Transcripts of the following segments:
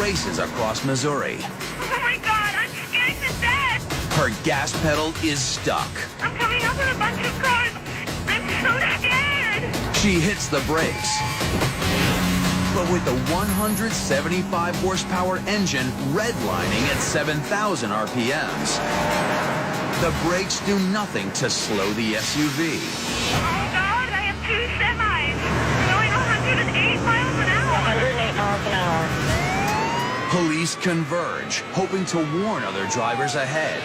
races across Missouri. Oh my God, I'm scared to death. Her gas pedal is stuck. I'm coming up with a bunch of cars. I'm so scared. She hits the brakes. But with the 175 horsepower engine redlining at 7,000 RPMs, the brakes do nothing to slow the SUV. Oh God, I have two semis going 108 miles an hour. 108 miles an hour. Police converge, hoping to warn other drivers ahead.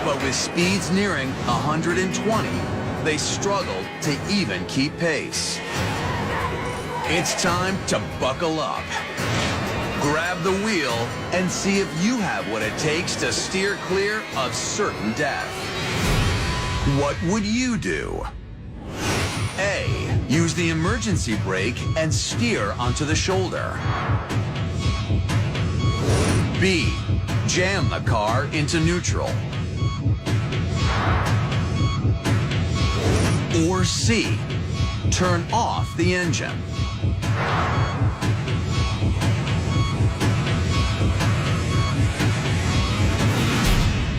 But with speeds nearing 120, they struggle to even keep pace. It's time to buckle up. Grab the wheel and see if you have what it takes to steer clear of certain death. What would you do? A. Use the emergency brake and steer onto the shoulder. B. Jam the car into neutral. Or C. Turn off the engine.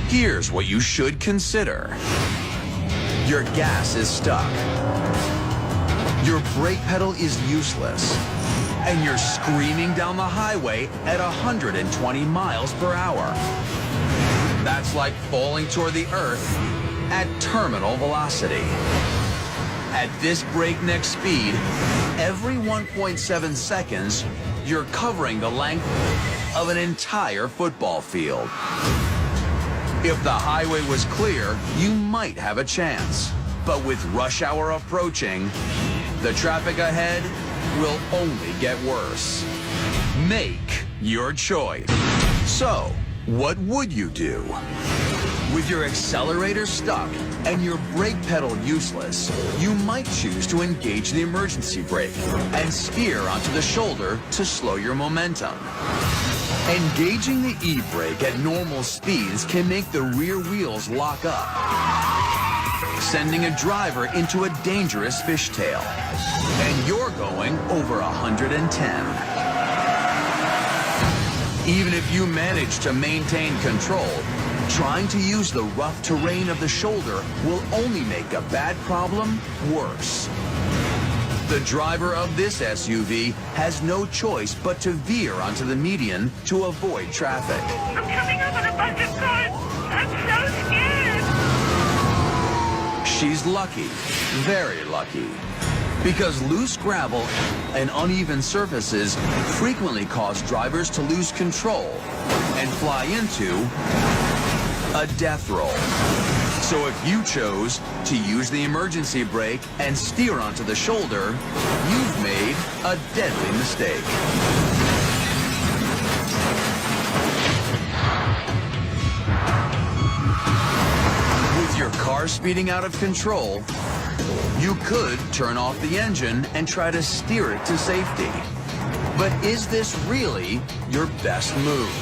Here's what you should consider. Your gas is stuck. Your brake pedal is useless. And you're screaming down the highway at 120 miles per hour. That's like falling toward the earth at terminal velocity. At this breakneck speed, every 1.7 seconds, you're covering the length of an entire football field. If the highway was clear, you might have a chance. But with rush hour approaching, the traffic ahead will only get worse. Make your choice. So, what would you do? With your accelerator stuck and your brake pedal useless, you might choose to engage the emergency brake and steer onto the shoulder to slow your momentum. Engaging the e-brake at normal speeds can make the rear wheels lock up, sending a driver into a dangerous fishtail. And you're going over 110. Even if you manage to maintain control, trying to use the rough terrain of the shoulder will only make a bad problem worse. The driver of this SUV has no choice but to veer onto the median to avoid traffic. I'm coming up with a bunch of cars. I'm so scared. She's lucky, very lucky, because loose gravel and uneven surfaces frequently cause drivers to lose control and fly into a death roll. So if you chose to use the emergency brake and steer onto the shoulder, you've made a deadly mistake. With your car speeding out of control, you could turn off the engine and try to steer it to safety. But is this really your best move?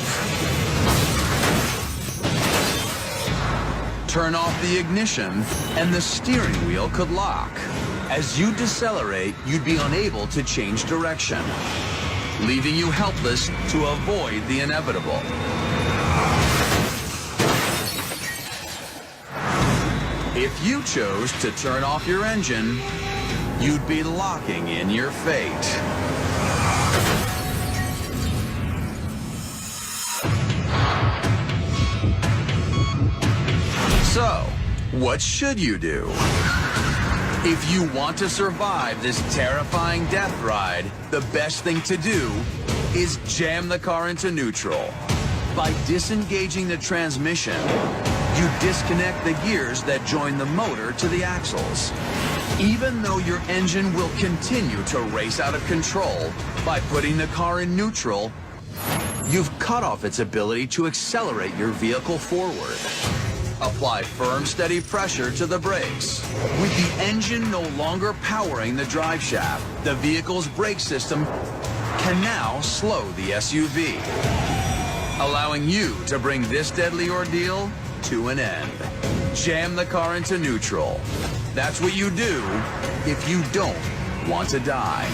Turn off the ignition, and the steering wheel could lock. As you decelerate, you'd be unable to change direction, leaving you helpless to avoid the inevitable. If you chose to turn off your engine, you'd be locking in your fate. So, what should you do? If you want to survive this terrifying death ride, the best thing to do is jam the car into neutral. By disengaging the transmission, you disconnect the gears that join the motor to the axles. Even though your engine will continue to race out of control, by putting the car in neutral, you've cut off its ability to accelerate your vehicle forward. Apply firm, steady pressure to the brakes. With the engine no longer powering the drive shaft, the vehicle's brake system can now slow the SUV, allowing you to bring this deadly ordeal to an end. Jam the car into neutral. That's what you do if you don't want to die.